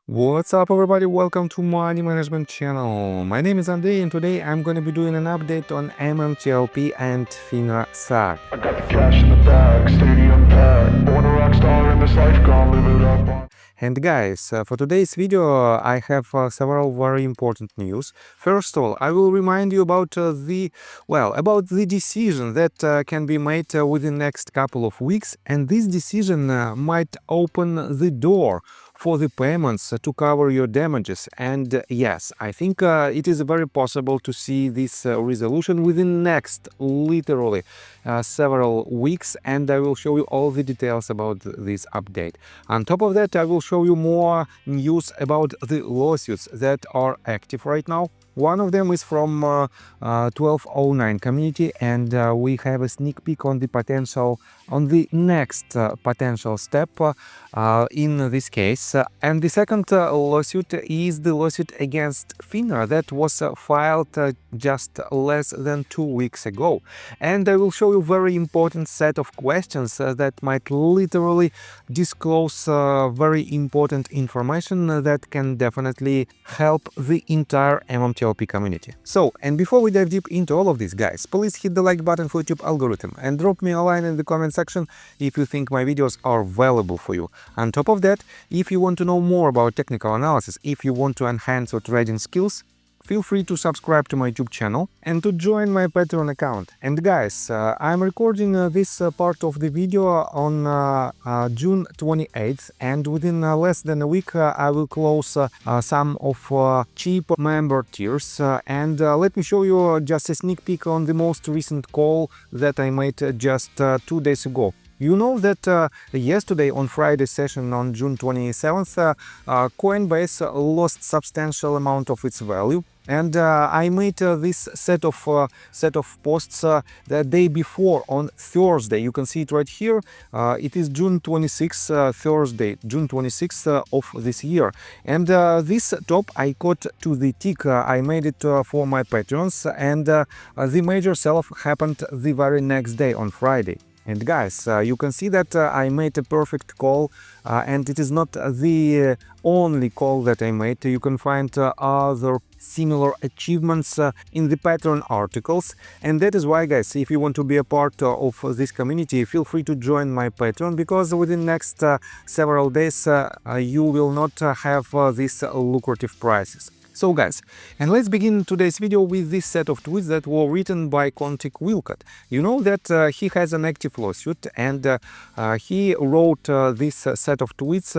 What's up everybody, welcome to Money Management channel. My name is Andrei and today I'm gonna be doing an update on MMTLP and FINRA SAC. I got the cash in the bag, stadium packed. Born a rock star in this life, gonna live it up. And guys, for today's video I have several very important news. First of all, I will remind you about the decision that can be made within next couple of weeks, and this decision might open the door for the payments to cover your damages. And yes, I think it is very possible to see this resolution within next literally several weeks, and I will show you all the details about this update. On top of that, I will show you more news about the lawsuits that are active right now. One of them is from 1209 community, and we have a sneak peek on the next potential step in this case. And the second lawsuit is the lawsuit against FINRA that was filed just less than 2 weeks ago. And I will show you very important set of questions that might literally disclose very important information that can definitely help the entire MMTLP community. So, and before we dive deep into all of this, guys, please hit the like button for YouTube algorithm and drop me a line in the comment section if you think my videos are valuable for you. On top of that, if you want to know more about technical analysis, if you want to enhance your trading skills, feel free to subscribe to my YouTube channel and to join my Patreon account. And guys, I'm recording this part of the video on June 28th, and within less than a week I will close some of cheap member tiers. And let me show you just a sneak peek on the most recent call that I made just 2 days ago. You know that yesterday on Friday session on June 27th, Coinbase lost substantial amount of its value. And I made this set of posts the day before on Thursday. You can see it right here. It is June 26th, Thursday, June 26th of this year. And this top I caught to the tick. I made it for my patrons, and the major sell-off happened the very next day on Friday. And guys, you can see that I made a perfect call, and it is not the only call that I made. You can find other similar achievements in the Patreon articles, and that is why, guys, if you want to be a part of this community, feel free to join my Patreon, because within next several days you will not have these lucrative prices. So guys, and let's begin today's video with this set of tweets that were written by Contic Wilcott. You know that he has an active lawsuit, and he wrote this set of tweets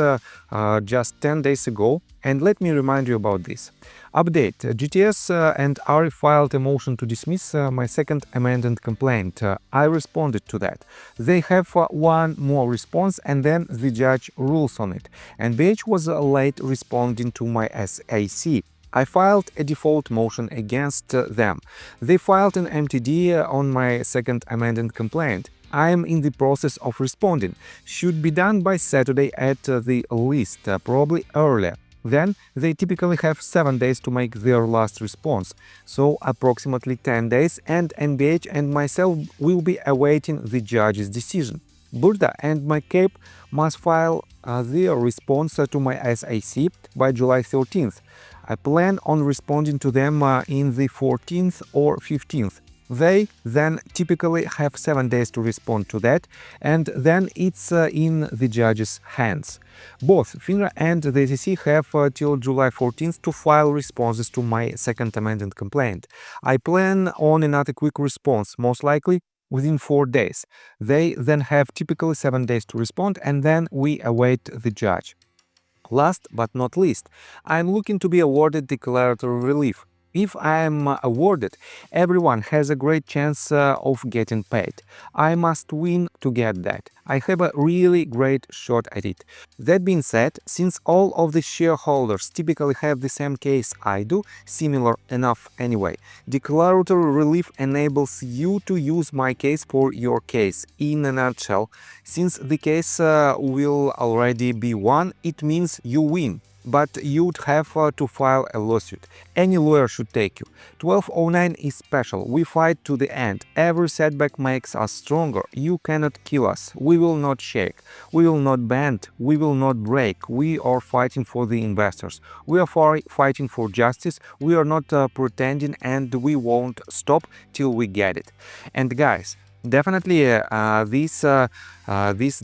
just 10 days ago. And let me remind you about this. Update: GTS and RE filed a motion to dismiss my second amended complaint. I responded to that. They have one more response, and then the judge rules on it. And BH was late responding to my SAC. I filed a default motion against them. They filed an MTD on my second amended complaint. I am in the process of responding. Should be done by Saturday at the least, probably earlier. Then they typically have 7 days to make their last response, so approximately 10 days, and NBH and myself will be awaiting the judge's decision. Burda and my cape must file their response to my SAC by July 13th. I plan on responding to them in the 14th or 15th. They then typically have 7 days to respond to that, and then it's in the judge's hands. Both FINRA and the SEC have till July 14th to file responses to my second amended complaint. I plan on another quick response, most likely within 4 days. They then have typically 7 days to respond, and then we await the judge. Last but not least, I am looking to be awarded declaratory relief. If I am awarded, everyone has a great chance of getting paid. I must win to get that. I have a really great shot at it. That being said, since all of the shareholders typically have the same case I do, similar enough anyway, declaratory relief enables you to use my case for your case. In a nutshell, since the case will already be won, it means you win. but you'd have to file a lawsuit. Any lawyer should take you. 1209 is special. We fight to the end. Every setback makes us stronger. You cannot kill us. We will not shake. We will not bend. We will not break. We are fighting for the investors. We are fighting for justice. We are not pretending, and we won't stop till we get it. And guys, definitely these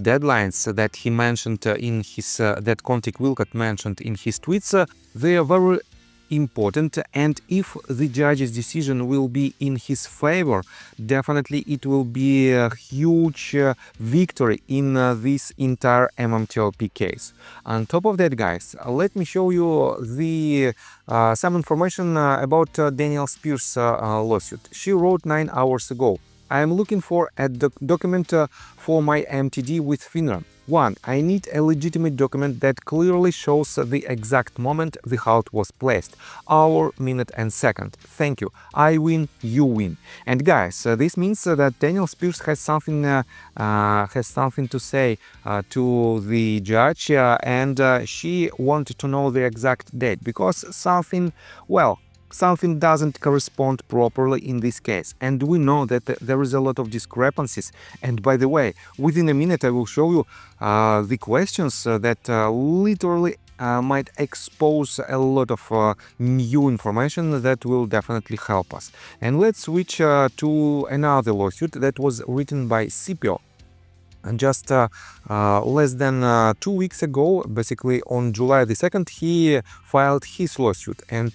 deadlines that he mentioned in his that Contic Wilcott mentioned in his tweets, they are very important, and if the judge's decision will be in his favor, definitely it will be a huge victory in this entire MMTLP case. On top of that, guys, let me show you the some information about Danielle Spears' lawsuit. She wrote 9 hours ago. I am looking for a document for my MTD with FINRA. 1. I need a legitimate document that clearly shows the exact moment the halt was placed, hour, minute and second. Thank you. I win, you win. And guys, this means that Danielle Spears has something to say to the judge, and she wanted to know the exact date because something doesn't correspond properly in this case, and we know that there is a lot of discrepancies. And by the way, within a minute I will show you the questions that literally might expose a lot of new information that will definitely help us. And let's switch to another lawsuit that was written by Scipio. And just less than 2 weeks ago, basically on July the 2nd, he filed his lawsuit, and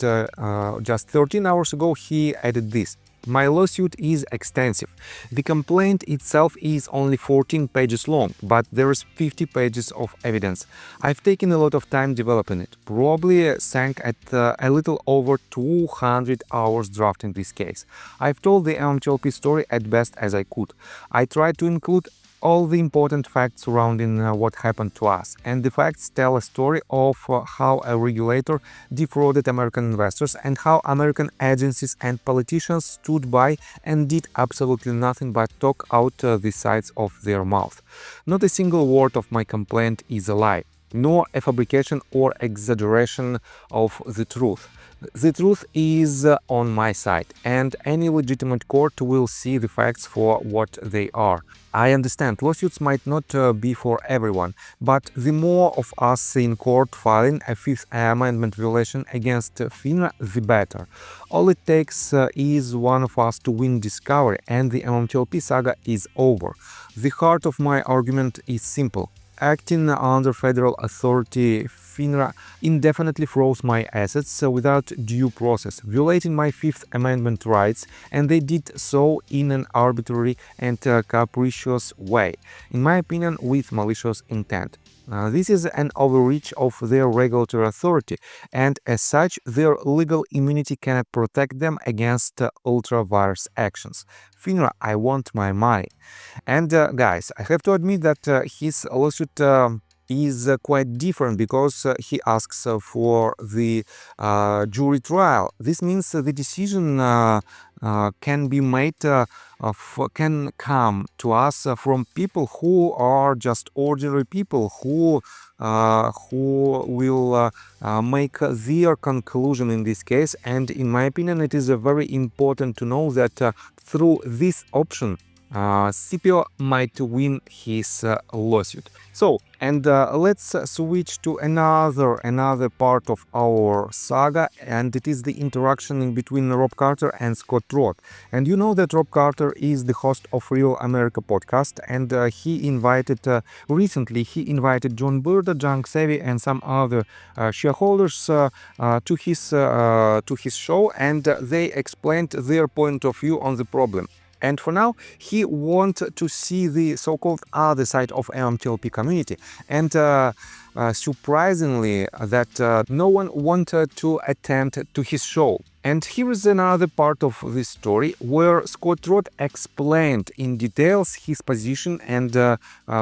just 13 hours ago he added this. My lawsuit is extensive. The complaint itself is only 14 pages long, but there is 50 pages of evidence. I've taken a lot of time developing it, probably sank at a little over 200 hours drafting this case. I've told the MMTLP story at best as I could. I tried to include all the important facts surrounding what happened to us, and the facts tell a story of how a regulator defrauded American investors and how American agencies and politicians stood by and did absolutely nothing but talk out the sides of their mouth. Not a single word of my complaint is a lie, nor a fabrication or exaggeration of the truth. The truth is on my side, and any legitimate court will see the facts for what they are. I understand lawsuits might not be for everyone, but the more of us in court filing a Fifth Amendment violation against FINRA, the better. All it takes is one of us to win discovery, and the MMTLP saga is over. The heart of my argument is simple. Acting under federal authority, FINRA indefinitely froze my assets without due process, violating my Fifth Amendment rights, and they did so in an arbitrary and capricious way, in my opinion with malicious intent. This is an overreach of their regulatory authority, and as such, their legal immunity cannot protect them against ultra-vires actions. FINRA, I want my money. And guys, I have to admit that his lawsuit is quite different because he asks for the jury trial. This means the decision can be made, can come to us from people who are just ordinary people who will make their conclusion in this case. And in my opinion, it is very important to know that through this option, Scipio might win his lawsuit. So, and let's switch to another part of our saga, and it is the interaction in between Rob Carter and Scott Roth. And you know that Rob Carter is the host of Real America podcast, and recently he invited John Burda, Junk Savvy, and some other shareholders to his show, and they explained their point of view on the problem. And for now, he wants to see the so-called other side of MMTLP community. And surprisingly, that no one wanted to attend to his show. And here is another part of this story where Scott Roth explained in details his position, and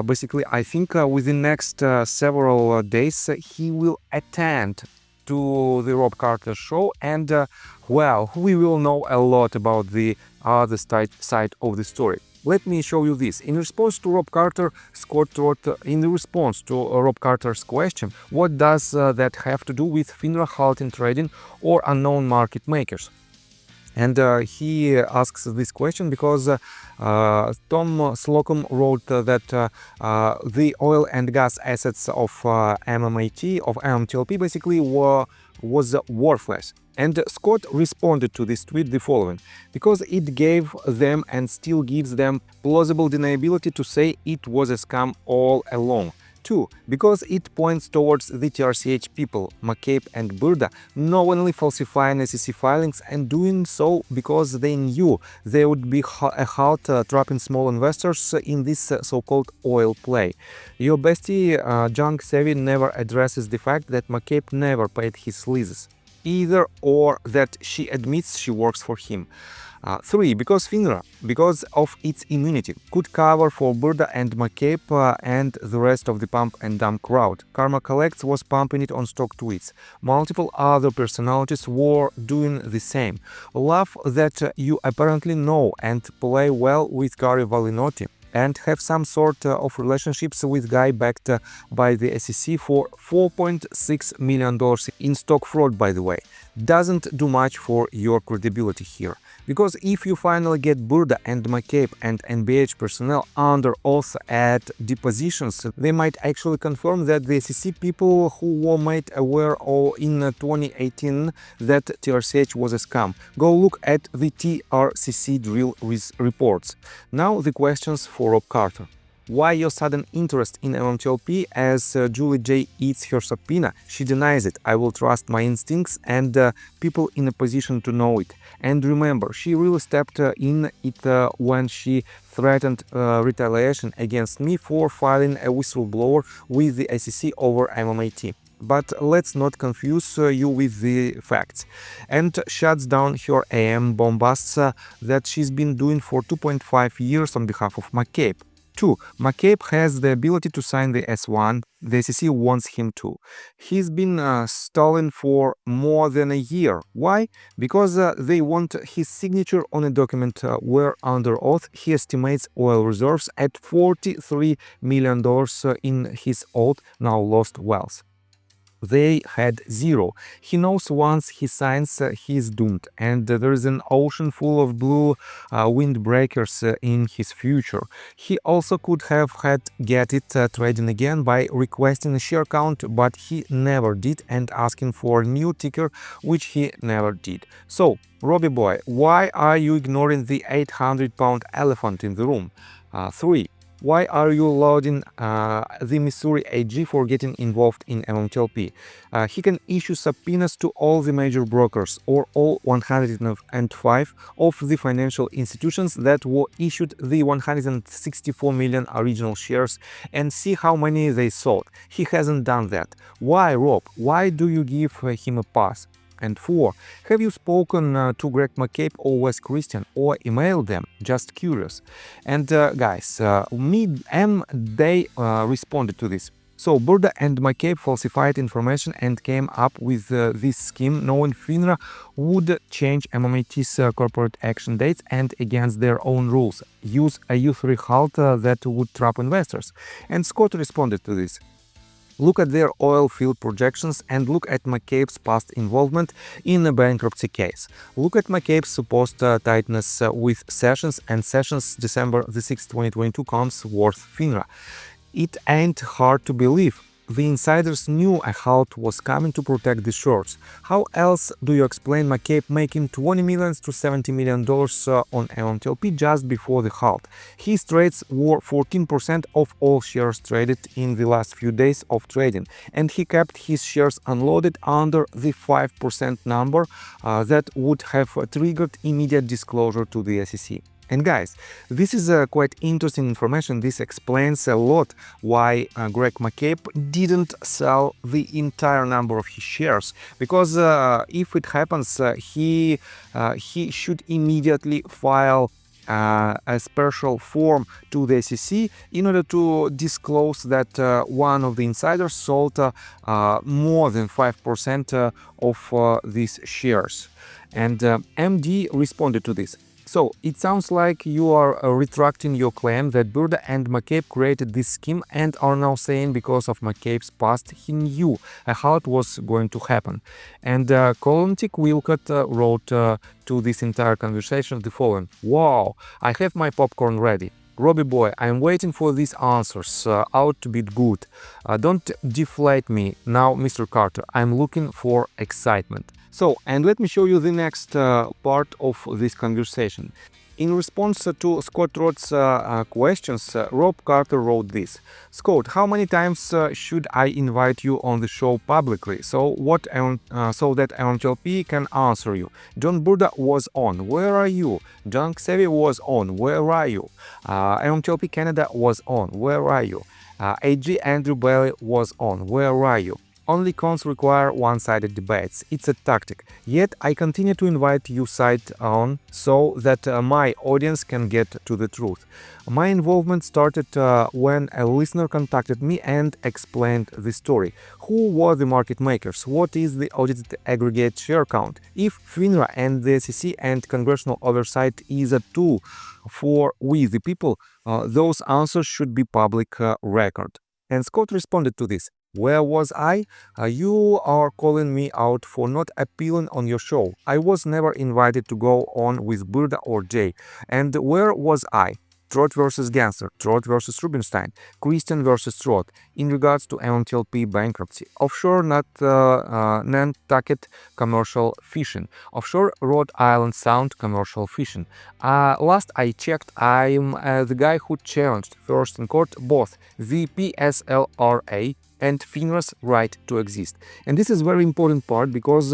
basically I think within next several days he will attend to the Rob Carter show, and well, we will know a lot about the other side of the story. Let me show you this. In response to Rob Carter, Scott wrote, in response to Rob Carter's question, what does that have to do with FINRA halting trading or unknown market makers? And he asks this question because Tom Slocum wrote that the oil and gas assets of MMAT, of MMTLP, basically was worthless. And Scott responded to this tweet the following: because it gave them and still gives them plausible deniability to say it was a scam all along. 2. Because it points towards the TRCH people, McCabe and Burda, knowingly falsifying SEC filings and doing so because they knew there would be a halt trapping small investors in this so-called oil play. Your bestie, Junk Savvy, never addresses the fact that McCabe never paid his leases, either, or that she admits she works for him. 3. Because FINRA, because of its immunity, could cover for Burda and McCabe and the rest of the pump and dump crowd. Karma Collects was pumping it on stock tweets. Multiple other personalities were doing the same. Love that you apparently know and play well with Gary Valinotti and have some sort of relationships with guy backed by the SEC for $4.6 million in stock fraud, by the way, doesn't do much for your credibility here. Because if you finally get Burda and McCabe and NBH personnel under oath at depositions, they might actually confirm that the SEC people who were made aware in 2018 that TRCH was a scam. Go look at the TRCC drill reports. Now the questions for Rob Carter. Why your sudden interest in MMTLP as Julie J eats her subpoena? She denies it. I will trust my instincts and people in a position to know it. And remember, she really stepped in it when she threatened retaliation against me for filing a whistleblower with the SEC over MMAT. But let's not confuse you with the facts. And shuts down her AM bombasts that she's been doing for 2.5 years on behalf of McCabe. 2. McCabe has the ability to sign the S1. The SEC wants him to. He's been stolen for more than a year. Why? Because they want his signature on a document where, under oath, he estimates oil reserves at $43 million in his old, now lost wealth. They had zero. He knows once he signs, he's doomed, and there is an ocean full of blue windbreakers in his future. He also could have had Get It trading again by requesting a share count, but he never did, and asking for a new ticker, which he never did. So, Robbie boy, why are you ignoring the 800-pound elephant in the room? 3. Why are you lauding the Missouri AG for getting involved in MMTLP? He can issue subpoenas to all the major brokers or all 105 of the financial institutions that were issued the 164 million original shares and see how many they sold. He hasn't done that. Why, Rob? Why do you give him a pass? And 4. Have you spoken to Greg McCabe or Wes Christian or emailed them? Just curious. And guys, they responded to this. So Burda and McCabe falsified information and came up with this scheme knowing FINRA would change MMAT's corporate action dates and against their own rules, use a U3 halt that would trap investors. And Scott responded to this. Look at their oil field projections and look at McCabe's past involvement in a bankruptcy case. Look at McCabe's supposed tightness with Sessions, and Sessions December the 6th, 2022 comes worth FINRA. It ain't hard to believe. The insiders knew a halt was coming to protect the shorts. How else do you explain McCabe making $20 million to $70 million on MMTLP just before the halt? His trades were 14% of all shares traded in the last few days of trading, and he kept his shares unloaded under the 5% number that would have triggered immediate disclosure to the SEC. And guys, this is quite interesting information. This explains a lot why Greg McCabe didn't sell the entire number of his shares, because if it happens, he should immediately file a special form to the SEC in order to disclose that one of the insiders sold more than 5% of these shares. And MD responded to this. So it sounds like you are retracting your claim that Burda and McCabe created this scheme and are now saying because of McCabe's past he knew how it was going to happen. And Colontic Wilcott wrote to this entire conversation the following: "Wow, I have my popcorn ready. Robbie boy, I'm waiting for these answers out to be good. Don't deflate me now, Mr. Carter. I'm looking for excitement." So, and let me show you the next part of this conversation. In response to Scott Roth's questions, Rob Carter wrote this: "Scott, how many times should I invite you on the show publicly so that MMTLP can answer you? John Burda was on. Where are you? John Xavier was on. Where are you? MMTLP Canada was on. Where are you? AG Andrew Bailey was on. Where are you? Only cons require one-sided debates. It's a tactic. Yet I continue to invite you side on so that my audience can get to the truth. My involvement started when a listener contacted me and explained the story. Who were the market makers? What is the audited aggregate share count? If FINRA and the SEC and congressional oversight is a tool for we the people, those answers should be public record." And Scott responded to this: "Where was I? You are calling me out for not appealing on your show. I was never invited to go on with Burda or Jay. And where was I? Trot versus Gensler, Trot versus Rubinstein, Christian versus Trot, in regards to MMTLP bankruptcy, offshore Nantucket commercial fishing, offshore Rhode Island Sound commercial fishing. Last I checked, I'm the guy who challenged first in court both the PSLRA and FINRA's right to exist." And this is very important part because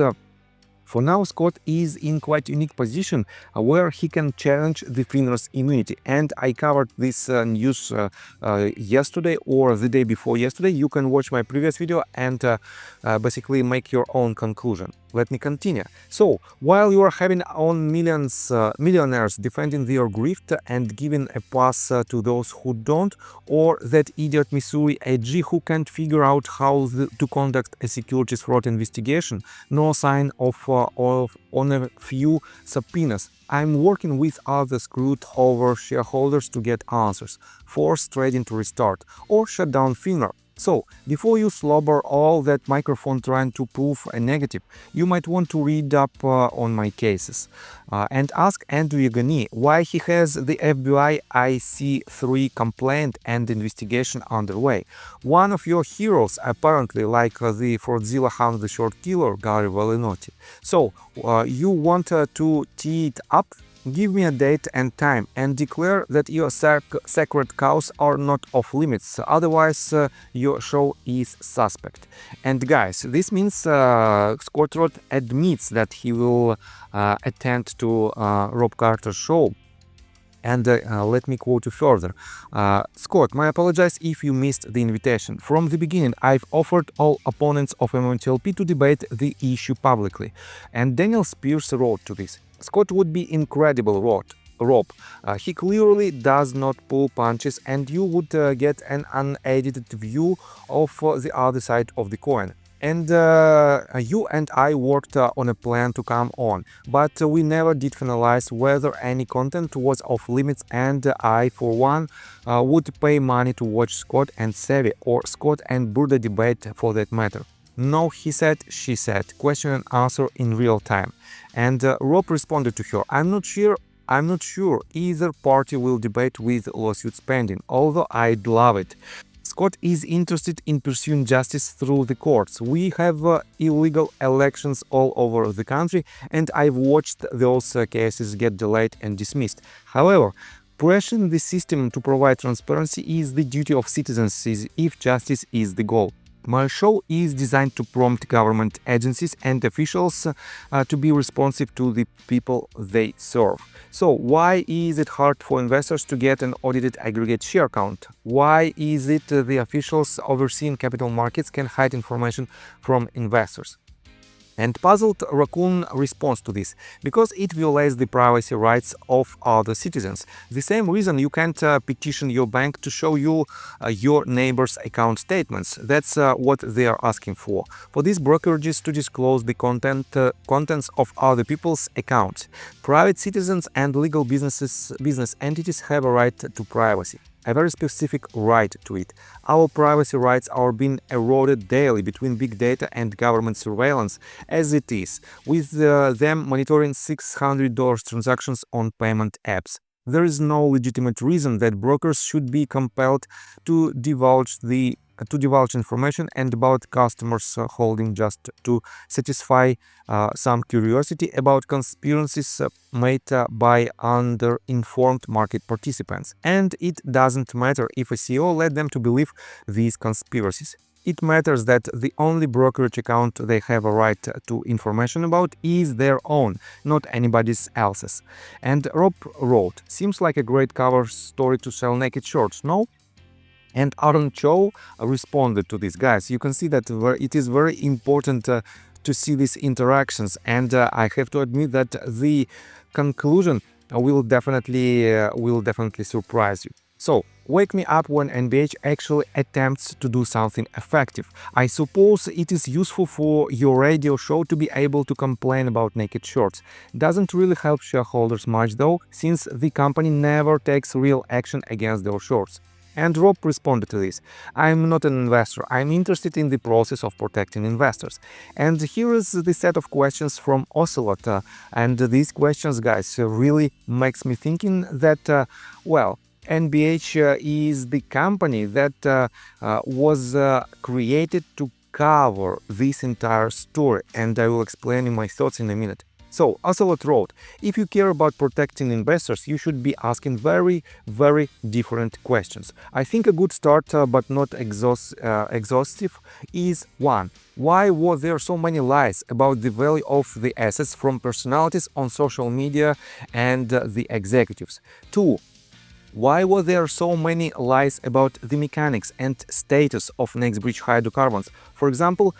for now, Scott is in quite unique position where he can challenge the FINRA's immunity. And I covered this news yesterday or the day before yesterday. You can watch my previous video and basically make your own conclusion. Let me continue. So, while you are having on millionaires defending their grift and giving a pass to those who don't, or that idiot Missouri AG who can't figure out how to conduct a securities fraud investigation, no sign of on a few subpoenas, I'm working with other screwed over shareholders to get answers, force trading to restart, or shut down FINRA. So, before you slobber all that microphone trying to prove a negative, you might want to read up on my cases and ask Andrew Yagani why he has the FBI IC3 complaint and investigation underway. One of your heroes, apparently, like the Fordzilla Hunt the Short Killer, Gary Valinotti. So, you want to tee it up? Give me a date and time and declare that your sacred cows are not off limits, otherwise your show is suspect. And guys, this means Scott Roth admits that he will attend to Rob Carter's show. And let me quote you further. "Scott, I apologize if you missed the invitation. From the beginning, I've offered all opponents of MMTLP to debate the issue publicly." And Daniel Spears wrote to this: "Scott would be incredible, Rob. He clearly does not pull punches and you would get an unedited view of the other side of the coin. And you and I worked on a plan to come on, but we never did finalize whether any content was off limits, and I, for one, would pay money to watch Scott and Savvy or Scott and Burda debate for that matter. No, he said, she said, question and answer in real time." And Rob responded to her: I'm not sure either party will debate with lawsuits pending, although I'd love it. Scott is interested in pursuing justice through the courts. We have illegal elections all over the country, and I've watched those cases get delayed and dismissed. However, pressuring the system to provide transparency is the duty of citizens if justice is the goal. My show is designed to prompt government agencies and officials to be responsive to the people they serve. So why is it hard for investors to get an audited aggregate share count? Why is it the officials overseeing capital markets can hide information from investors? And puzzled Raccoon responds to this, because it violates the privacy rights of other citizens. The same reason you can't petition your bank to show you your neighbor's account statements. That's what they are asking for. For these brokerages to disclose the contents of other people's accounts. Private citizens and legal business entities have a right to privacy. A very specific right to it. Our privacy rights are being eroded daily between big data and government surveillance as it is, with them monitoring $600 transactions on payment apps. There is no legitimate reason that brokers should be compelled to divulge information and about customers' holding just to satisfy some curiosity about conspiracies made by underinformed market participants. And it doesn't matter if a CEO led them to believe these conspiracies. It matters that the only brokerage account they have a right to information about is their own, not anybody else's. And Rob wrote, "Seems like a great cover story to sell naked shorts, no?" And Aaron Cho responded to this. Guys, you can see that it is very important to see these interactions, and I have to admit that the conclusion will definitely surprise you. So, wake me up when NBH actually attempts to do something effective. I suppose it is useful for your radio show to be able to complain about naked shorts. Doesn't really help shareholders much though, since the company never takes real action against their shorts. And Rob responded to this. "I'm not an investor. I'm interested in the process of protecting investors." And here is the set of questions from Ocelot. And these questions, guys, really makes me thinking that, well, NBH is the company that was created to cover this entire story. And I will explain in my thoughts in a minute. So, Ocelot wrote, "If you care about protecting investors, you should be asking very, very different questions. I think a good start, but not exhaustive, is 1. Why were there so many lies about the value of the assets from personalities on social media and the executives? 2. Why were there so many lies about the mechanics and status of NextBridge hydrocarbons? For example,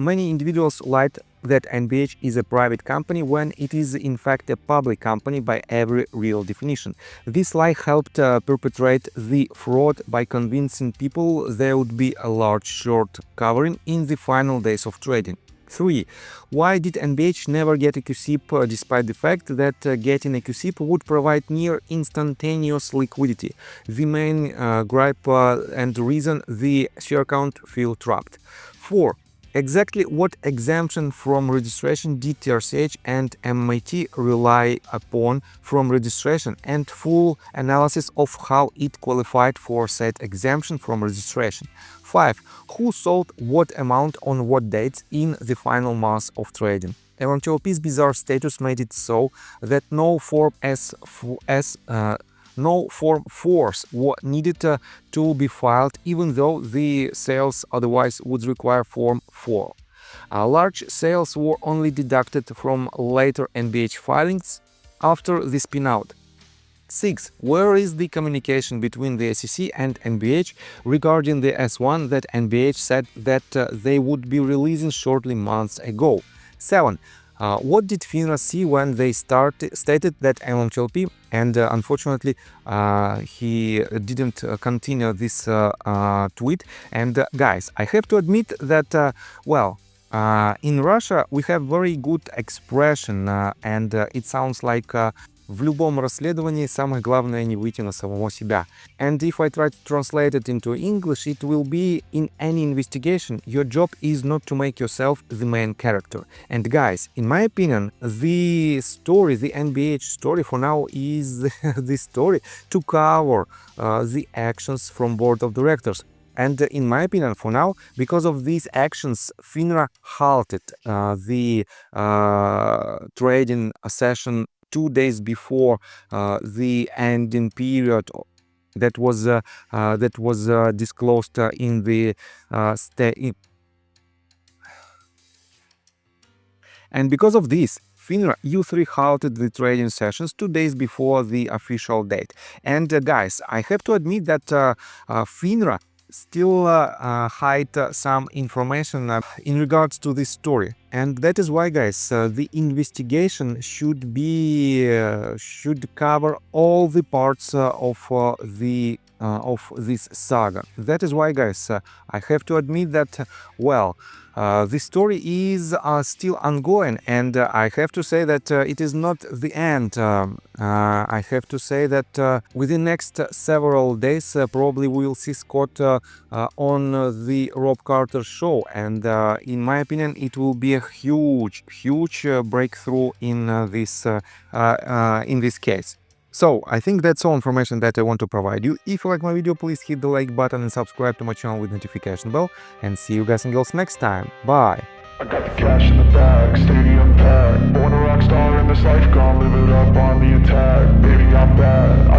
many individuals lied that NBH is a private company when it is in fact a public company by every real definition. This lie helped perpetrate the fraud by convincing people there would be a large short covering in the final days of trading. 3. Why did NBH never get a QSIP despite the fact that getting a QSIP would provide near instantaneous liquidity? The main gripe and reason the share count feel trapped. 4. Exactly what exemption from registration did TRCH and MMAT rely upon from registration, and full analysis of how it qualified for said exemption from registration. 5. Who sold what amount on what dates in the final months of trading? MMTLP's bizarre status made it so that no Form no Form 4s were needed to be filed, even though the sales otherwise would require Form 4. Large sales were only deducted from later NBH filings after the spin-out. 6. Where is the communication between the SEC and NBH regarding the S1 that NBH said that they would be releasing shortly months ago? 7. What did FINRA see when they stated that MMTLP, and unfortunately he didn't continue this tweet. And guys, I have to admit that, well, in Russia we have very good expression, and it sounds like в любом расследовании самое главное не выйти на самого себя. And if I try to translate it into English, it will be: in any investigation, your job is not to make yourself the main character. And guys, in my opinion, the story, the NBH story for now is the story to cover the actions from board of directors. And in my opinion, for now, because of these actions, FINRA halted the trading session 2 days before the ending period that was disclosed in the and because of this, FINRA U3 halted the trading sessions 2 days before the official date. And guys, I have to admit that FINRA still hide some information in regards to this story. And that is why, guys, the investigation should cover all the parts of this saga. That is why, guys, I have to admit that, well, the story is still ongoing, and I have to say that it is not the end. I have to say that within next several days, probably we will see Scott on the Rob Carter show, and in my opinion, it will be a huge breakthrough in this case. So, I think that's all information that I want to provide you. If you like my video, please hit the like button and subscribe to my channel with notification bell. And see you guys and girls next time. Bye! I got the cash in the bag, stadium packed. Born a rock star in this life, gone live it up on the attack. Baby, I'm bad.